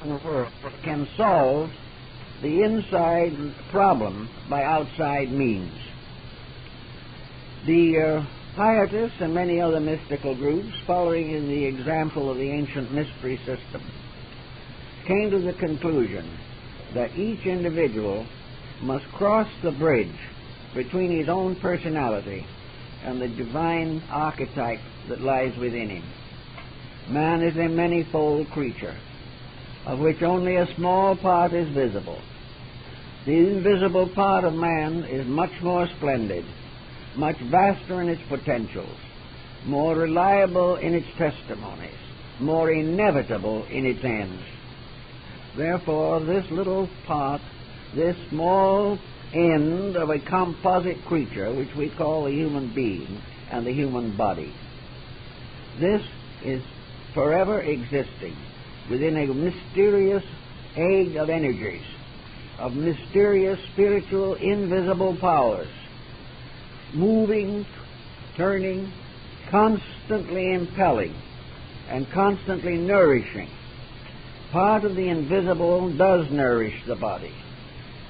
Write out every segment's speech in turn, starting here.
in the world can solve the inside problem by outside means. The Pietists and many other mystical groups, following in the example of the ancient mystery system, came to the conclusion that each individual must cross the bridge between his own personality and the divine archetype that lies within him. Man is a many-fold creature, of which only a small part is visible. The invisible part of man is much more splendid, much vaster in its potentials, more reliable in its testimonies, more inevitable in its ends. Therefore, this little part, this small end of a composite creature, which we call the human being and the human body, this is forever existing within a mysterious egg of energies, of mysterious spiritual invisible powers, moving, turning, constantly impelling, and constantly nourishing. Part of the invisible does nourish the body.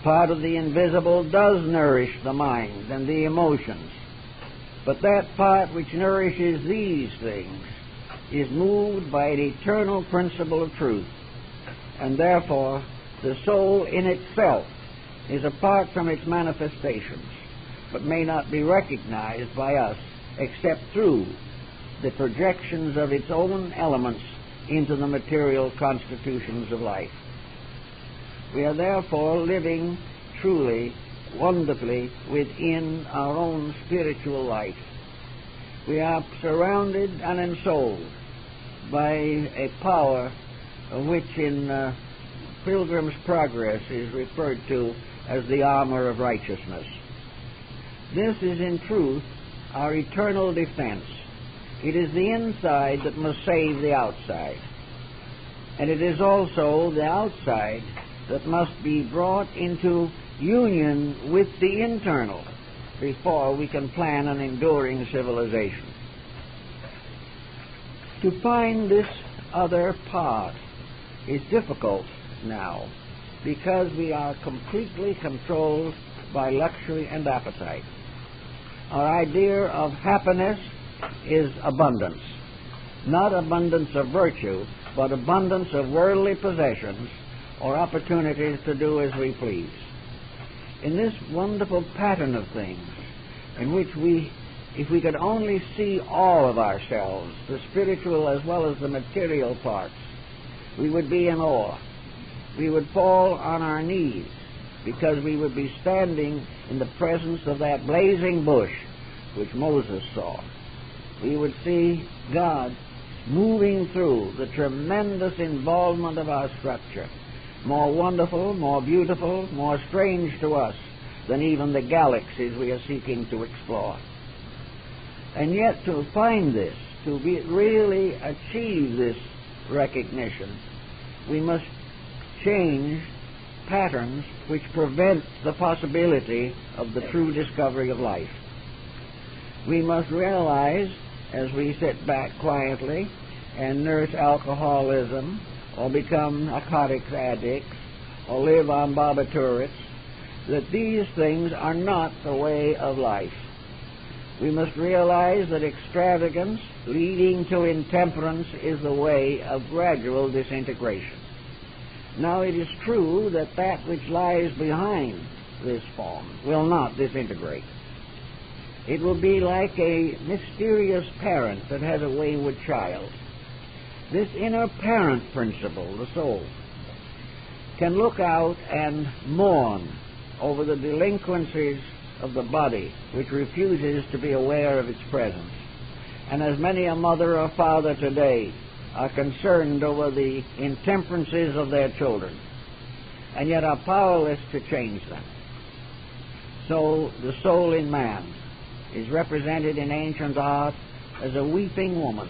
Part of the invisible does nourish the mind and the emotions. But that part which nourishes these things is moved by an eternal principle of truth, and therefore the soul in itself is apart from its manifestations, but may not be recognized by us except through the projections of its own elements into the material constitutions of life. We are therefore living truly, wonderfully within our own spiritual life. We are surrounded and ensouled by a power which in Pilgrim's Progress is referred to as the armor of righteousness. This is in truth our eternal defense. It is the inside that must save the outside. And it is also the outside that must be brought into union with the internal before we can plan an enduring civilization. To find this other part is difficult now because we are completely controlled by luxury and appetite. Our idea of happiness is abundance, not abundance of virtue, but abundance of worldly possessions or opportunities to do as we please. In this wonderful pattern of things, in which if we could only see all of ourselves, the spiritual as well as the material parts, we would be in awe. We would fall on our knees because we would be standing in the presence of that blazing bush which Moses saw. We would see God moving through the tremendous involvement of our structure, more wonderful, more beautiful, more strange to us than even the galaxies we are seeking to explore. And yet to find this, to really achieve this recognition, we must change patterns which prevent the possibility of the true discovery of life. We must realize, as we sit back quietly and nurse alcoholism, or become narcotics addicts, or live on barbiturates, that these things are not the way of life. We must realize that extravagance leading to intemperance is the way of gradual disintegration. Now it is true that that which lies behind this form will not disintegrate. It will be like a mysterious parent that has a wayward child. This inner parent principle, the soul, can look out and mourn over the delinquencies of the body which refuses to be aware of its presence. And as many a mother or father today are concerned over the intemperances of their children, and yet are powerless to change them. So the soul in man is represented in ancient art as a weeping woman,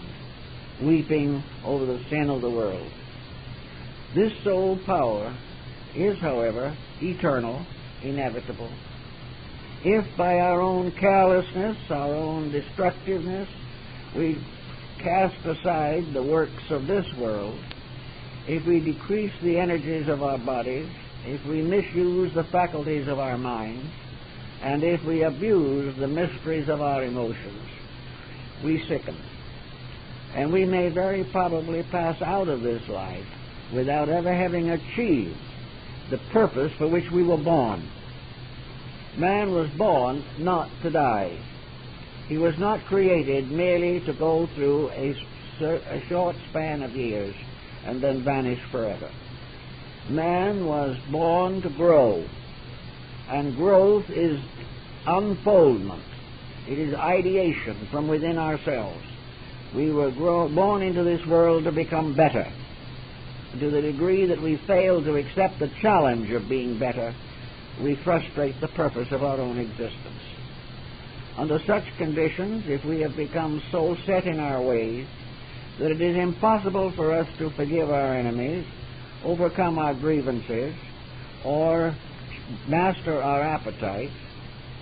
weeping over the sin of the world. This soul power is, however, eternal, inevitable. If by our own carelessness, our own destructiveness, we cast aside the works of this world, if we decrease the energies of our bodies, if we misuse the faculties of our minds, and if we abuse the mysteries of our emotions, we sicken. And we may very probably pass out of this life without ever having achieved the purpose for which we were born. Man was born not to die. He was not created merely to go through a short span of years and then vanish forever. Man was born to grow, and growth is unfoldment. It is ideation from within ourselves. We were born into this world to become better. To the degree that we fail to accept the challenge of being better, we frustrate the purpose of our own existence. Under such conditions, if we have become so set in our ways that it is impossible for us to forgive our enemies, overcome our grievances, or master our appetites,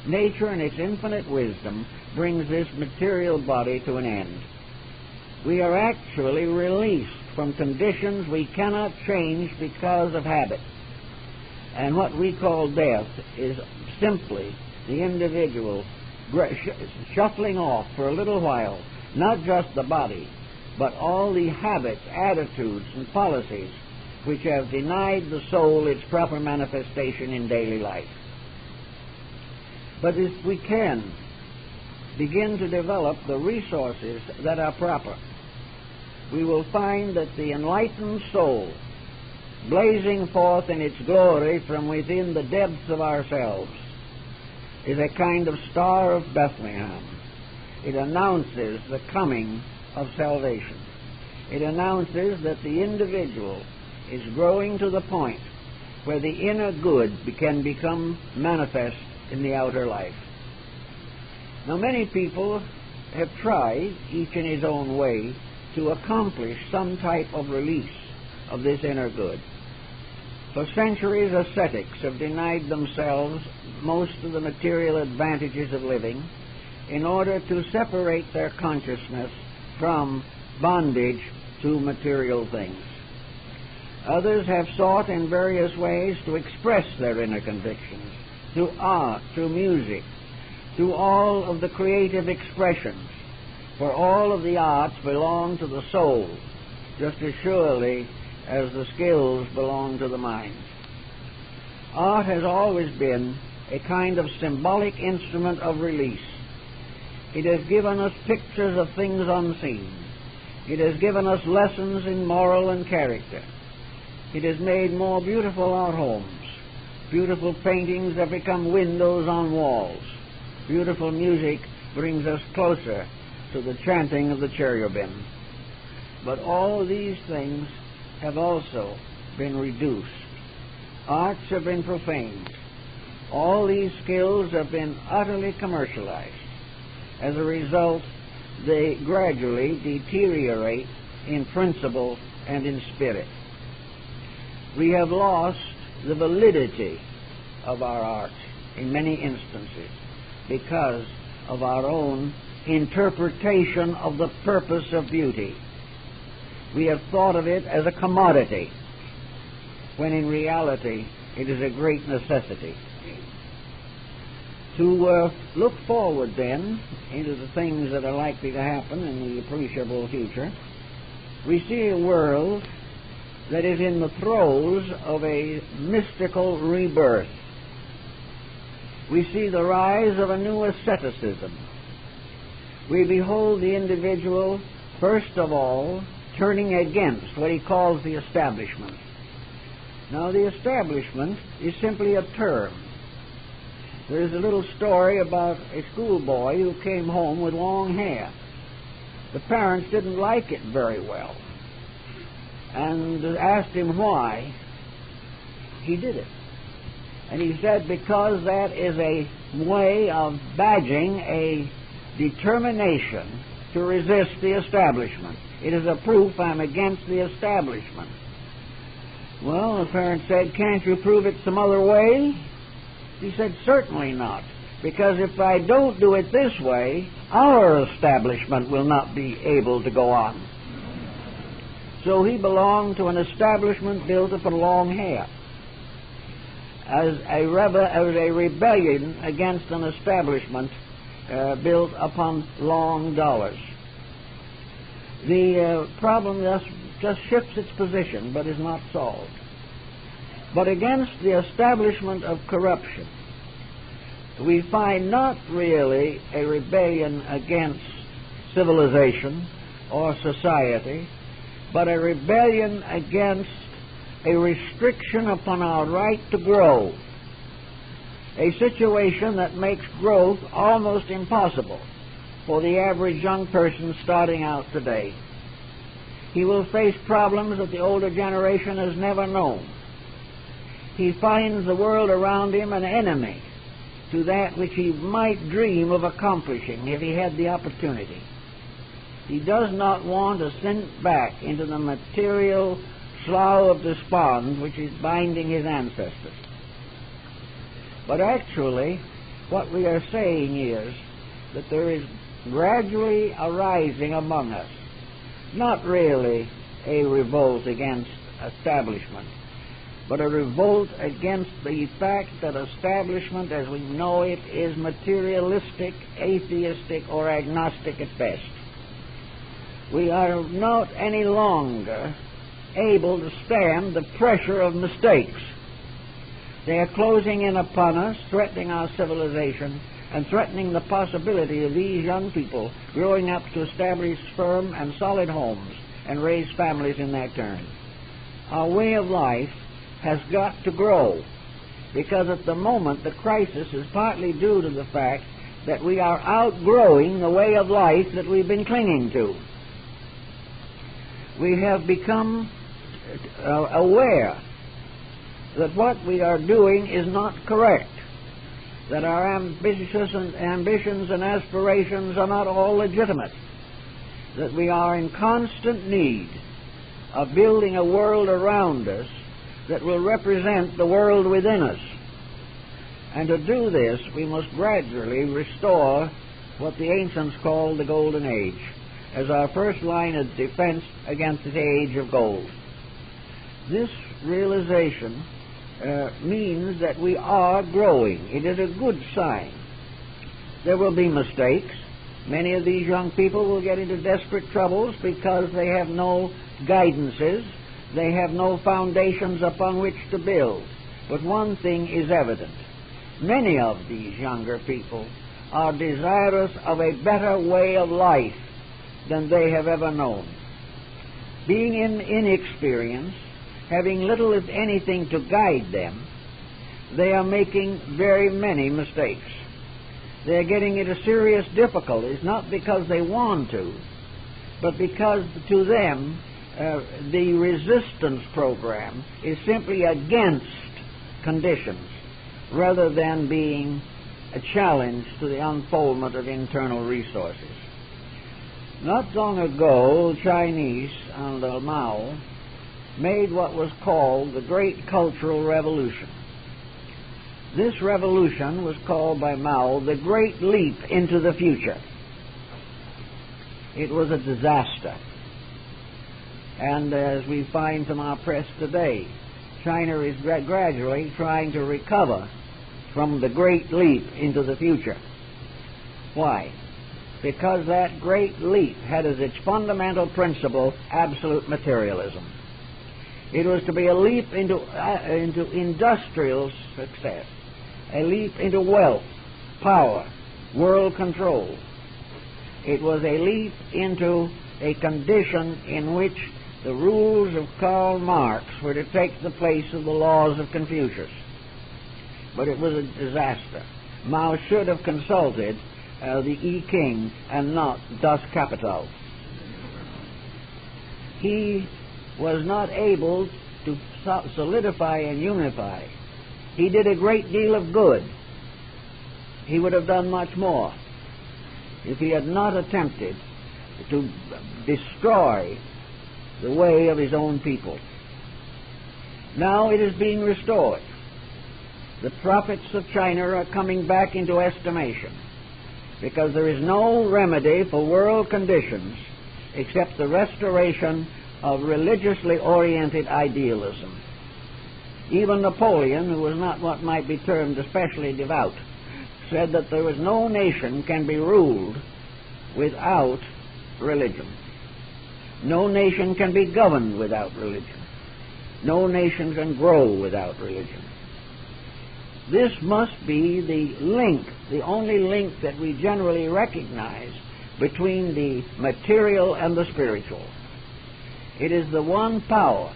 nature in its infinite wisdom brings this material body to an end. We are actually released from conditions we cannot change because of habit. And what we call death is simply the individual shuffling off for a little while, not just the body, but all the habits, attitudes, and policies which have denied the soul its proper manifestation in daily life. But if we can begin to develop the resources that are proper, we will find that the enlightened soul, blazing forth in its glory from within the depths of ourselves, is a kind of star of Bethlehem. It announces the coming of salvation. It announces that the individual is growing to the point where the inner good can become manifest in the outer life. Now, many people have tried, each in his own way, to accomplish some type of release of this inner good. For centuries, ascetics have denied themselves most of the material advantages of living in order to separate their consciousness from bondage to material things. Others have sought in various ways to express their inner convictions through art, through music, through all of the creative expressions. For all of the arts belong to the soul, just as surely as the skills belong to the mind. Art has always been a kind of symbolic instrument of release. It has given us pictures of things unseen. It has given us lessons in moral and character. It has made more beautiful our homes. Beautiful paintings have become windows on walls. Beautiful music brings us closer to the chanting of the cherubim. But all these things have also been reduced. Arts have been profaned. All these skills have been utterly commercialized. As a result, they gradually deteriorate in principle and in spirit. We have lost the validity of our art in many instances because of our own interpretation of the purpose of beauty. We have thought of it as a commodity, when in reality it is a great necessity. To look forward then into the things that are likely to happen in the appreciable future, we see a world that is in the throes of a mystical rebirth. We see the rise of a new asceticism. We behold the individual, first of all, turning against what he calls the establishment. Now, the establishment is simply a term. There's a little story about a schoolboy who came home with long hair. The parents didn't like it very well and asked him why he did it. And he said, because that is a way of badging a determination to resist the establishment. It is a proof I'm against the establishment. Well, the parent said, can't you prove it some other way? He said, certainly not, because if I don't do it this way, our establishment will not be able to go on. So he belonged to an establishment built upon long hair, as a rebellion against an establishment built upon long dollars. The problem just shifts its position, but is not solved. But against the establishment of corruption, we find not really a rebellion against civilization or society, but a rebellion against a restriction upon our right to grow, a situation that makes growth almost impossible for the average young person starting out today. He will face problems that the older generation has never known. He finds the world around him an enemy to that which he might dream of accomplishing if he had the opportunity. He does not want to sink back into the material slough of despond which is binding his ancestors. But actually, what we are saying is that there is gradually arising among us not really a revolt against establishment, but a revolt against the fact that establishment as we know it is materialistic, atheistic, or agnostic at best. We are not any longer able to stand the pressure of mistakes. They are closing in upon us, threatening our civilization, and threatening the possibility of these young people growing up to establish firm and solid homes and raise families in their turn. Our way of life has got to grow, because at the moment the crisis is partly due to the fact that we are outgrowing the way of life that we've been clinging to. We have become aware that what we are doing is not correct, that our ambitions and aspirations are not all legitimate, that we are in constant need of building a world around us that will represent the world within us. And to do this, we must gradually restore what the ancients called the Golden Age as our first line of defense against the age of gold. This realization means that we are growing. It is a good sign. There will be mistakes. Many of these young people will get into desperate troubles because they have no guidances. They have no foundations upon which to build. But one thing is evident. Many of these younger people are desirous of a better way of life than they have ever known. Being inexperienced, having little if anything to guide them, they are making very many mistakes. They are getting into serious difficulties, not because they want to, but because to them the resistance program is simply against conditions rather than being a challenge to the unfoldment of internal resources. Not long ago, Chinese under Mao made what was called the Great Cultural Revolution. This revolution was called by Mao the Great Leap into the Future. It was a disaster. And as we find from our press today, China is gradually trying to recover from the Great Leap into the Future. Why? Because that Great Leap had as its fundamental principle absolute materialism. It was to be a leap into industrial success, a leap into wealth, power, world control. It was a leap into a condition in which the rules of Karl Marx were to take the place of the laws of Confucius. But it was a disaster. Mao should have consulted the I Ching and not Das Kapital. He was not able to solidify and unify. He did a great deal of good. He would have done much more if he had not attempted to destroy the way of his own people. Now it is being restored. The profits of China are coming back into estimation because there is no remedy for world conditions except the restoration of religiously oriented idealism. Even Napoleon, who was not what might be termed especially devout, said that there was no nation can be ruled without religion. No nation can be governed without religion. No nation can grow without religion. This must be the link, the only link that we generally recognize between the material and the spiritual. It is the one power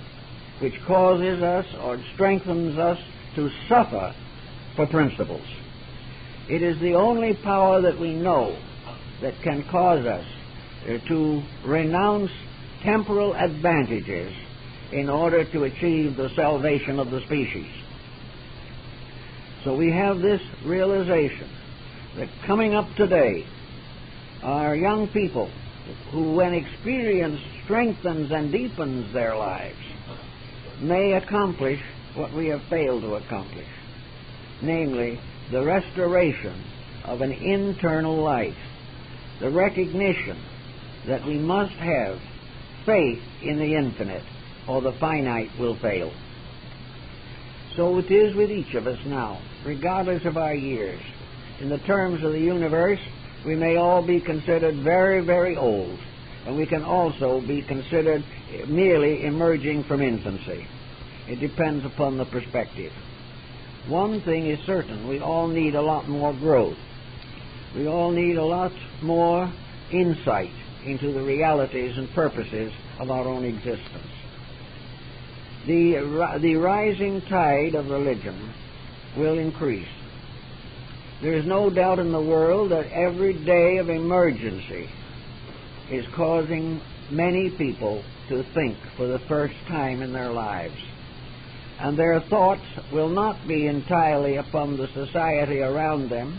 which causes us or strengthens us to suffer for principles. It is the only power that we know that can cause us to renounce temporal advantages in order to achieve the salvation of the species. So we have this realization that coming up today, our young people who, when experience strengthens and deepens their lives, may accomplish what we have failed to accomplish, namely the restoration of an internal life, the recognition that we must have faith in the infinite, or the finite will fail. So it is with each of us now, regardless of our years. In the terms of the universe, we may all be considered very, very old, and we can also be considered merely emerging from infancy. It depends upon the perspective. One thing is certain, we all need a lot more growth. We all need a lot more insight into the realities and purposes of our own existence. The rising tide of religion will increase. There is no doubt in the world that every day of emergency is causing many people to think for the first time in their lives. And their thoughts will not be entirely upon the society around them,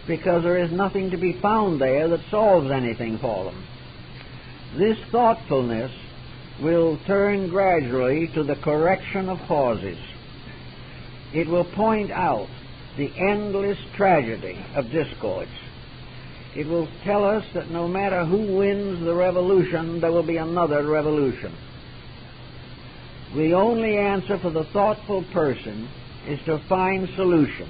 because there is nothing to be found there that solves anything for them. This thoughtfulness will turn gradually to the correction of causes. It will point out the endless tragedy of discords. It will tell us that no matter who wins the revolution, there will be another revolution. The only answer for the thoughtful person is to find solution,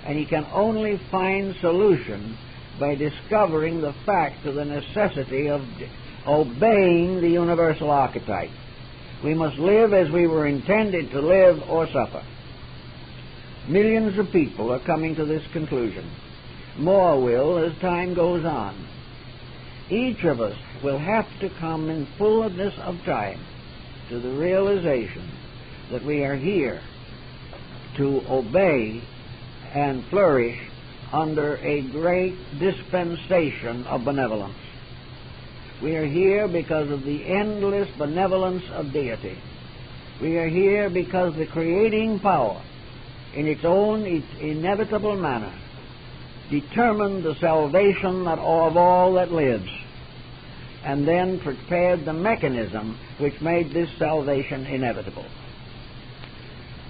and he can only find solution by discovering the fact of the necessity of obeying the universal archetype. We must live as we were intended to live or suffer. Millions of people are coming to this conclusion. More will as time goes on. Each of us will have to come in fullness of time to the realization that we are here to obey and flourish under a great dispensation of benevolence. We are here because of the endless benevolence of deity. We are here because the creating power, in its own inevitable manner, determined the salvation of all that lives, and then prepared the mechanism which made this salvation inevitable.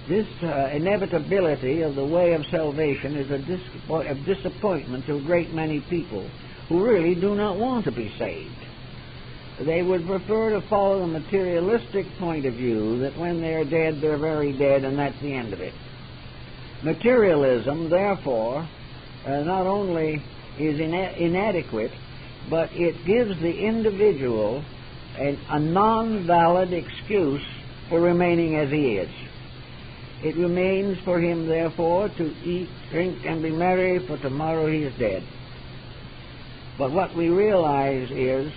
This inevitability of the way of salvation is a disappointment to a great many people who really do not want to be saved. They would prefer to follow the materialistic point of view that when they're dead, they're very dead, and that's the end of it. Materialism, therefore, not only is inadequate, but it gives the individual a non-valid excuse for remaining as he is. It remains for him, therefore, to eat, drink, and be merry, for tomorrow he is dead. But what we realize is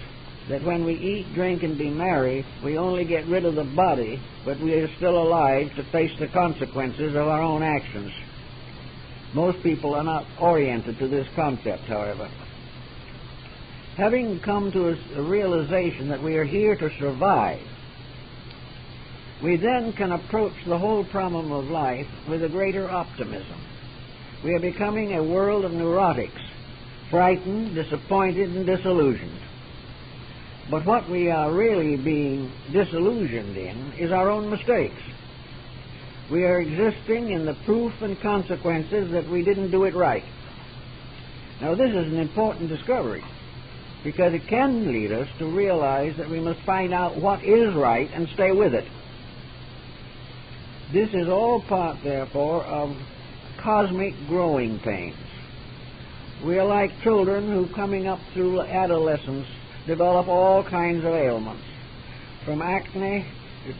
that when we eat, drink, and be merry, we only get rid of the body, but we are still alive to face the consequences of our own actions. Most people are not oriented to this concept, however. Having come to a realization that we are here to survive, we then can approach the whole problem of life with a greater optimism. We are becoming a world of neurotics, frightened, disappointed, and disillusioned. But what we are really being disillusioned in is our own mistakes. We are existing in the proof and consequences that we didn't do it right. Now, this is an important discovery. because it can lead us to realize that we must find out what is right and stay with it. This is all part, therefore, of cosmic growing pains. We are like children who, coming up through adolescence, develop all kinds of ailments, from acne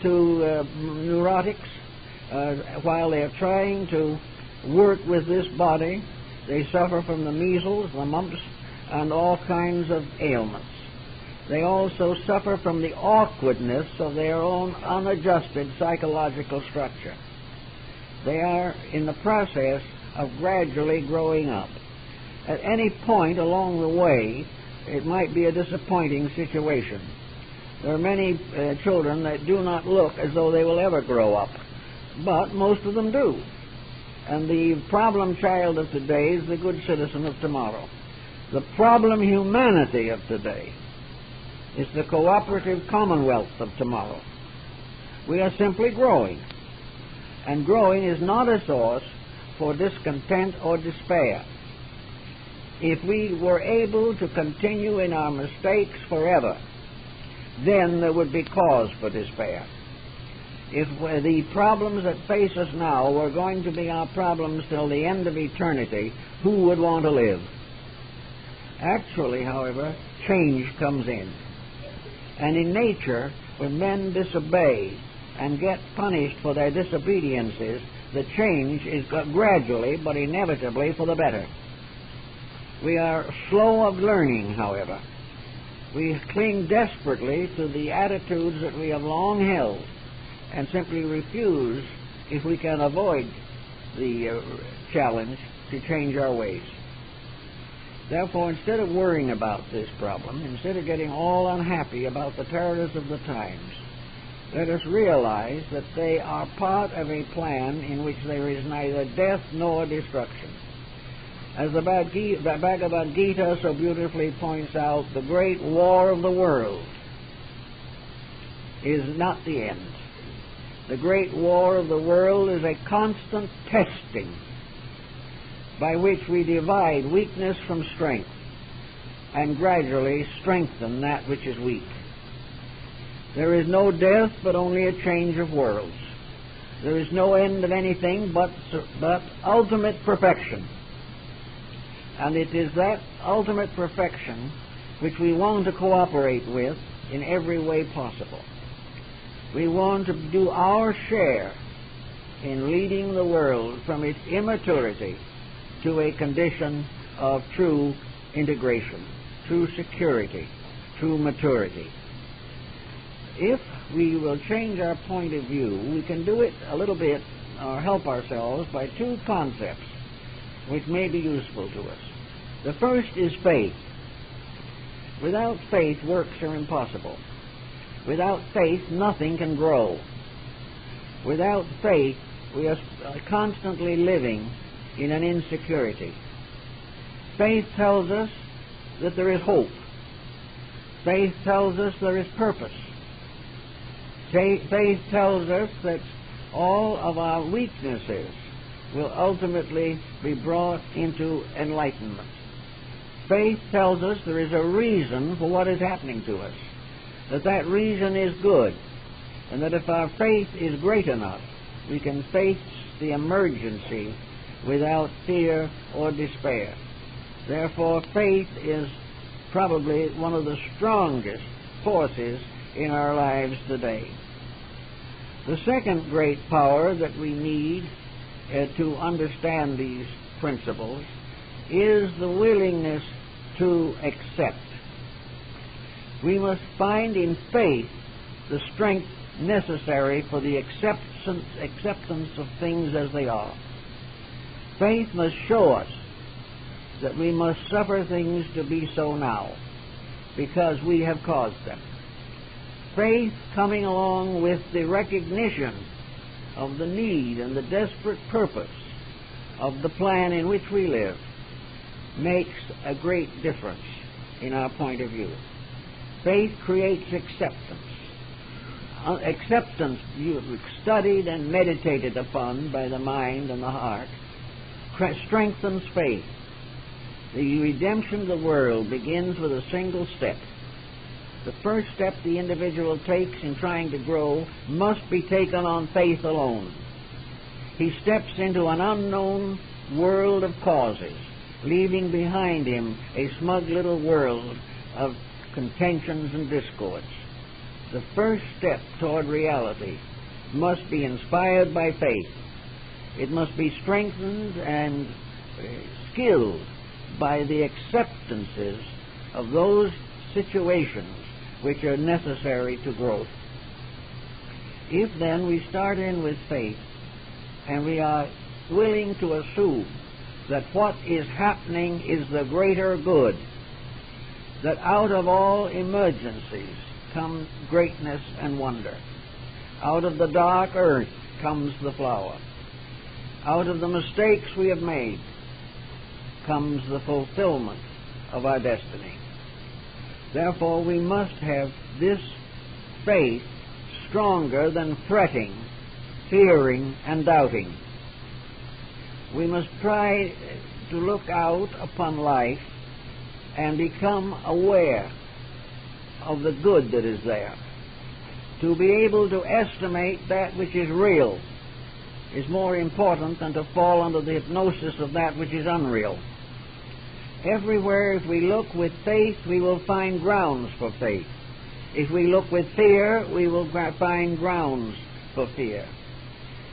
to neurotics. While they are trying to work with this body, they suffer from the measles, the mumps, and all kinds of ailments. They also suffer from the awkwardness of their own unadjusted psychological structure. They are in the process of gradually growing up. At any point along the way, it might be a disappointing situation. There are many children that do not look as though they will ever grow up, but most of them do. And the problem child of today is the good citizen of tomorrow. The problem humanity of today is the cooperative commonwealth of tomorrow. We are simply growing, and growing is not a source for discontent or despair. If we were able to continue in our mistakes forever, then there would be cause for despair. If the problems that face us now were going to be our problems till the end of eternity, who would want to live? Actually, however, change comes in. And in nature, when men disobey and get punished for their disobediences, the change is gradually but inevitably for the better. We are slow of learning, however. We cling desperately to the attitudes that we have long held and simply refuse, if we can avoid the challenge, to change our ways. Therefore, instead of worrying about this problem, instead of getting all unhappy about the terrors of the times, let us realize that they are part of a plan in which there is neither death nor destruction. As the Bhagavad Gita so beautifully points out, the great war of the world is not the end. The great war of the world is a constant testing by which we divide weakness from strength and gradually strengthen that which is weak. There is no death, but only a change of worlds. There is no end of anything but ultimate perfection. And it is that ultimate perfection which we want to cooperate with in every way possible. We want to do our share in leading the world from its immaturity to a condition of true integration, true security, true maturity. If we will change our point of view, we can do it a little bit, or help ourselves, by two concepts which may be useful to us. The first is faith. Without faith, works are impossible. Without faith, nothing can grow. Without faith, we are constantly living in an insecurity. Faith tells us that there is hope. Faith tells us there is purpose. Faith tells us that all of our weaknesses will ultimately be brought into enlightenment. Faith tells us there is a reason for what is happening to us, that reason is good, and that if our faith is great enough, we can face the emergency without fear or despair. Therefore, faith is probably one of the strongest forces in our lives today. The second great power that we need to understand these principles is the willingness to accept. We must find in faith the strength necessary for the acceptance of things as they are. Faith must show us that we must suffer things to be so now, because we have caused them. Faith, coming along with the recognition of the need and the desperate purpose of the plan in which we live, makes a great difference in our point of view. Faith creates acceptance. Acceptance, studied and meditated upon by the mind and the heart, strengthens faith. The redemption of the world begins with a single step. The first step the individual takes in trying to grow must be taken on faith alone. He steps into an unknown world of causes, leaving behind him a smug little world of contentions and discords. The first step toward reality must be inspired by faith. It must be strengthened and skilled by the acceptances of those situations which are necessary to growth. If then we start in with faith and we are willing to assume that what is happening is the greater good, that out of all emergencies come greatness and wonder. Out of the dark earth comes the flower. Out of the mistakes we have made comes the fulfillment of our destiny. Therefore, we must have this faith stronger than fretting, fearing, and doubting. We must try to look out upon life and become aware of the good that is there. To be able to estimate that which is real is more important than to fall under the hypnosis of that which is unreal. Everywhere, if we look with faith, we will find grounds for faith. If we look with fear, we will find grounds for fear.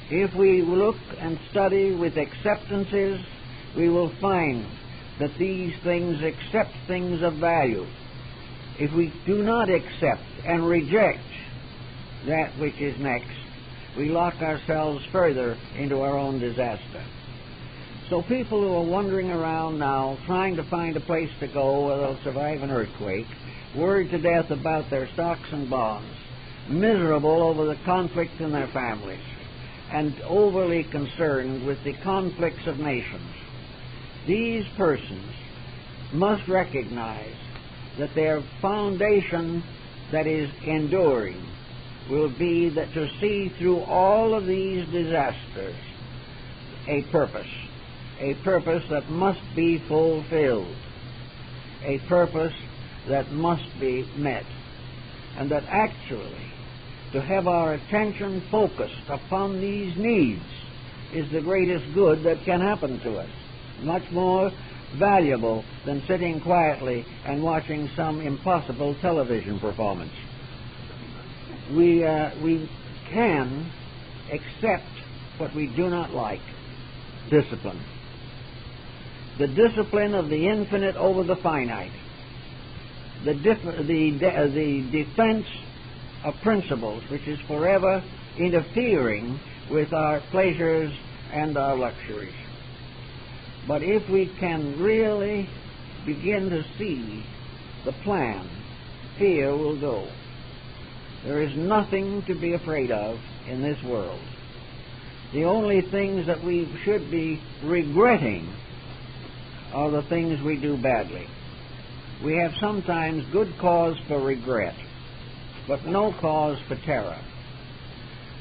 If we look and study with acceptances, we will find that these things accept things of value. If we do not accept and reject that which is next, we lock ourselves further into our own disaster. So people who are wandering around now, trying to find a place to go where they'll survive an earthquake, worried to death about their stocks and bonds, miserable over the conflicts in their families, and overly concerned with the conflicts of nations, these persons must recognize that their foundation that is enduring will be that to see through all of these disasters a purpose that must be fulfilled, a purpose that must be met, and that actually to have our attention focused upon these needs is the greatest good that can happen to us, much more valuable than sitting quietly and watching some impossible television performance. We can accept what we do not like. Discipline. The discipline of the infinite over the finite. The defense of principles which is forever interfering with our pleasures and our luxuries. But if we can really begin to see the plan, fear will go. There is nothing to be afraid of in this world. The only things that we should be regretting are the things we do badly. We have sometimes good cause for regret, but no cause for terror.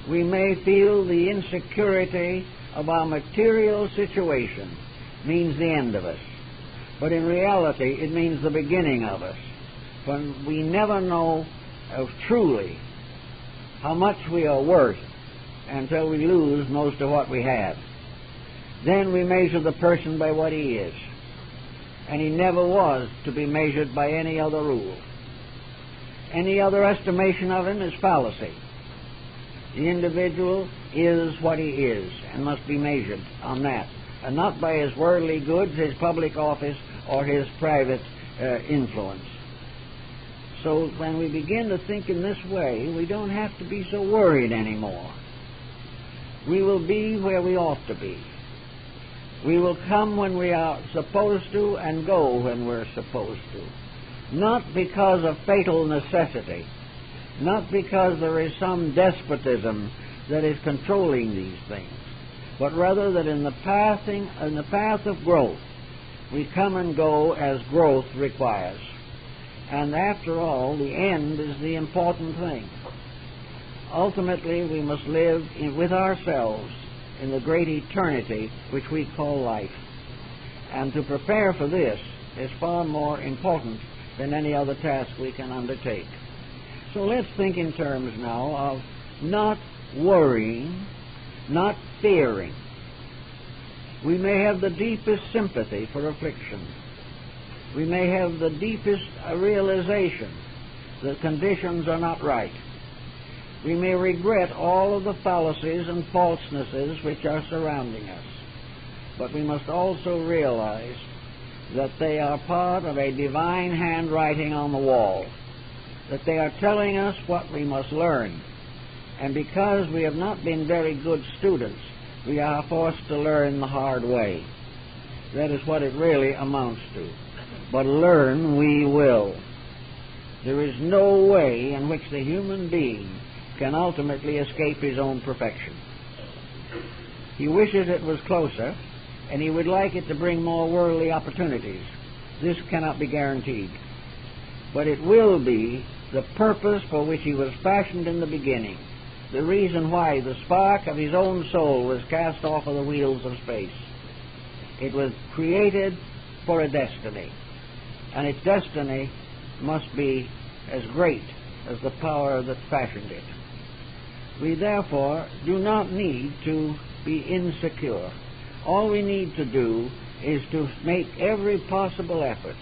We may feel the insecurity of our material situation means the end of us, but in reality it means the beginning of us. For we never know truly how much we are worth until we lose most of what we have. Then we measure the person by what he is, and he never was to be measured by any other rule. Any other estimation of him is fallacy. The individual is what he is and must be measured on that, and not by his worldly goods, his public office, or his private influence. So when we begin to think in this way, we don't have to be so worried anymore. We will be where we ought to be. We will come when we are supposed to and go when we're supposed to. Not because of fatal necessity, not because there is some despotism that is controlling these things, but rather that in the path of growth, we come and go as growth requires. And after all, the end is the important thing. Ultimately, we must live with ourselves in the great eternity which we call life. And to prepare for this is far more important than any other task we can undertake. So let's think in terms now of not worrying, not fearing. We may have the deepest sympathy for affliction. We may have the deepest realization that conditions are not right. We may regret all of the fallacies and falsenesses which are surrounding us. But we must also realize that they are part of a divine handwriting on the wall, that they are telling us what we must learn. And because we have not been very good students, we are forced to learn the hard way. That is what it really amounts to. But learn we will. There is no way in which the human being can ultimately escape his own perfection. He wishes it was closer, and he would like it to bring more worldly opportunities. This cannot be guaranteed. But it will be the purpose for which he was fashioned in the beginning, the reason why the spark of his own soul was cast off of the wheels of space. It was created for a destiny, and its destiny must be as great as the power that fashioned it. We therefore do not need to be insecure. All we need to do is to make every possible effort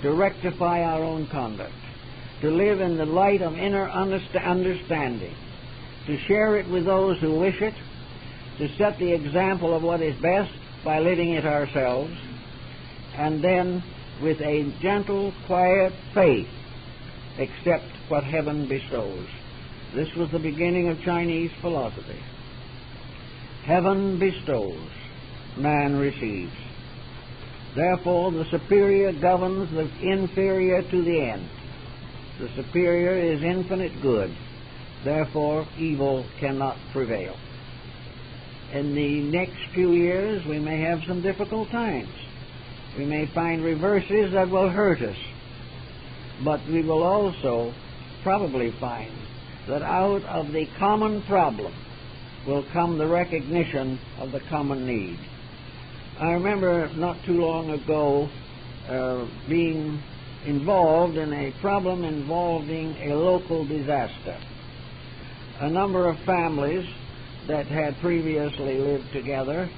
to rectify our own conduct, to live in the light of inner understanding, to share it with those who wish it, to set the example of what is best by living it ourselves, and then with a gentle, quiet faith accept what heaven bestows. This was the beginning of Chinese philosophy. Heaven bestows, man receives. Therefore, the superior governs the inferior to the end. The superior is infinite good. Therefore, evil cannot prevail. In the next few years, we may have some difficult times. We may find reverses that will hurt us. But we will also probably find that out of the common problem will come the recognition of the common need. I remember not too long ago being involved in a problem involving a local disaster. A number of families that had previously lived together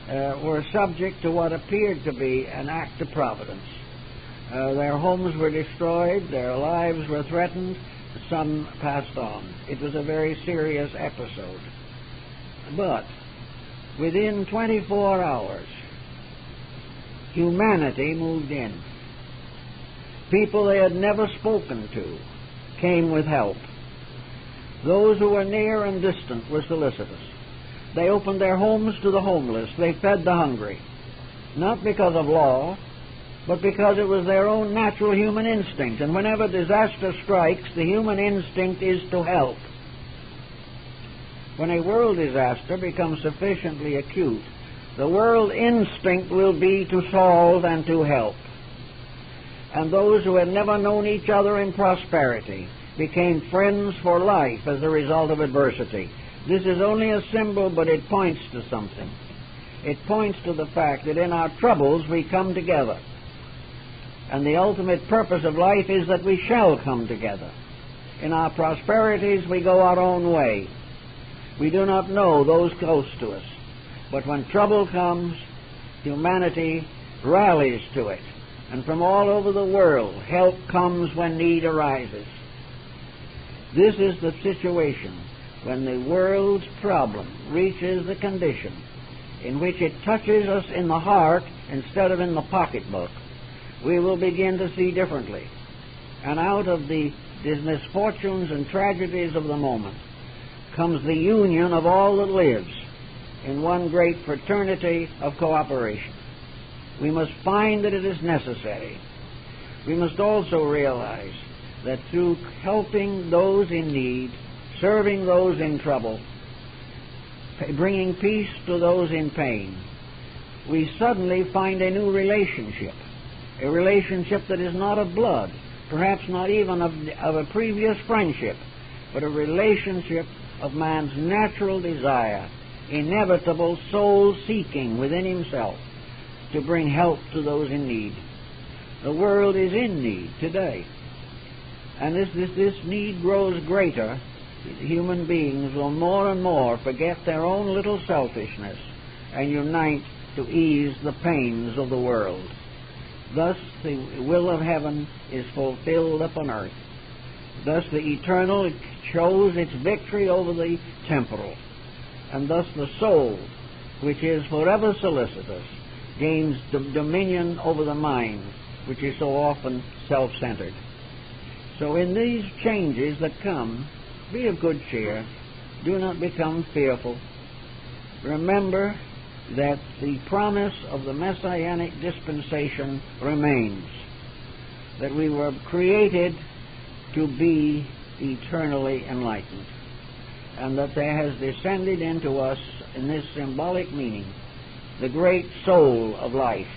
were subject to what appeared to be an act of providence. Their homes were destroyed, their lives were threatened, some passed on. It was a very serious episode. But within 24 hours, humanity moved in. People they had never spoken to came with help. Those who were near and distant were solicitous. They opened their homes to the homeless. They fed the hungry. Not because of law, but because it was their own natural human instinct. And whenever disaster strikes, the human instinct is to help. When a world disaster becomes sufficiently acute, the world instinct will be to solve and to help. And those who had never known each other in prosperity became friends for life as a result of adversity. This is only a symbol, but it points to something. It points to the fact that in our troubles we come together. And the ultimate purpose of life is that we shall come together. In our prosperities we go our own way. We do not know those close to us. But when trouble comes, humanity rallies to it. And from all over the world, help comes when need arises. This is the situation when the world's problem reaches the condition in which it touches us in the heart instead of in the pocketbook. We will begin to see differently. And out of the misfortunes and tragedies of the moment comes the union of all that lives in one great fraternity of cooperation. We must find that it is necessary. We must also realize that through helping those in need, serving those in trouble, bringing peace to those in pain, we suddenly find a new relationship, a relationship that is not of blood, perhaps not even of a previous friendship, but a relationship of man's natural desire, inevitable soul-seeking within himself, to bring help to those in need. The world is in need today. And this need grows greater. Human beings will more and more forget their own little selfishness and unite to ease the pains of the world. Thus the will of heaven is fulfilled upon earth. Thus the eternal shows its victory over the temporal. And thus the soul, which is forever solicitous, gains dominion over the mind, which is so often self-centered. So in these changes that come, be of good cheer. Do not become fearful. Remember that the promise of the Messianic dispensation remains, that we were created to be eternally enlightened, and that there has descended into us, in this symbolic meaning, the great soul of life,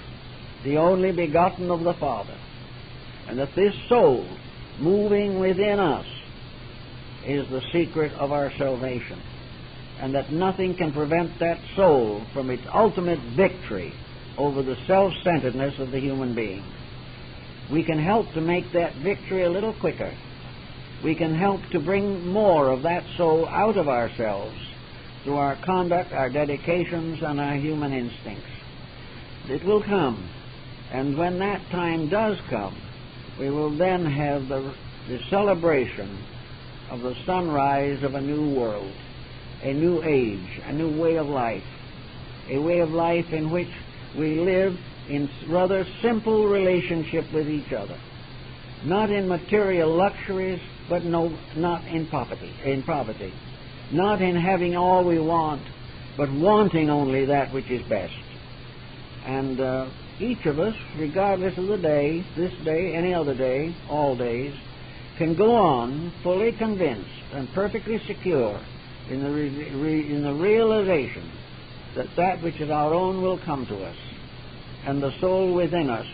the only begotten of the Father, and that this soul, moving within us, is the secret of our salvation, and that nothing can prevent that soul from its ultimate victory over the self-centeredness of the human being. We can help to make that victory a little quicker. We can help to bring more of that soul out of ourselves through our conduct, our dedications, and our human instincts. It will come, and when that time does come, we will then have the celebration of the sunrise of a new world, a new age, a new way of life, a way of life in which we live in rather simple relationship with each other, not in material luxuries, but not in poverty, not in having all we want, but wanting only that which is best. And each of us, regardless of the day, this day, any other day, all days, can go on fully convinced and perfectly secure in the realization that that which is our own will come to us, and the soul within us,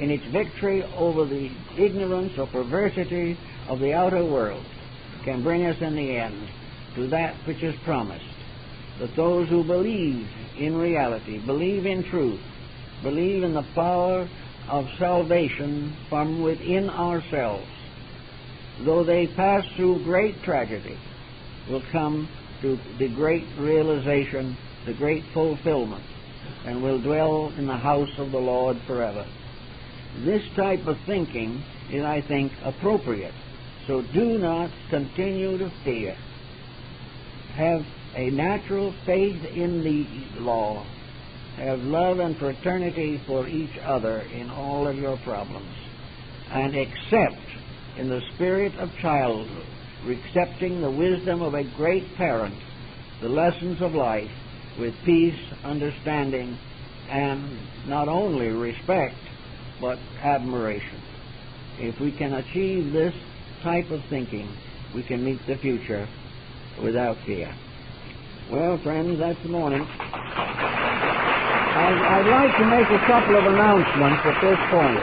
in its victory over the ignorance or perversity of the outer world, can bring us in the end to that which is promised, that those who believe in reality, believe in truth, believe in the power of salvation from within ourselves, though they pass through great tragedy, will come to the great realization, the great fulfillment, and will dwell in the house of the Lord forever. This type of thinking is, I think, appropriate. So do not continue to fear. Have a natural faith in the law. Have love and fraternity for each other in all of your problems. And accept in the spirit of childhood, accepting the wisdom of a great parent, the lessons of life with peace, understanding, and not only respect, but admiration. If we can achieve this type of thinking, we can meet the future without fear. Well, friends, that's the morning. I'd like to make a couple of announcements at this point.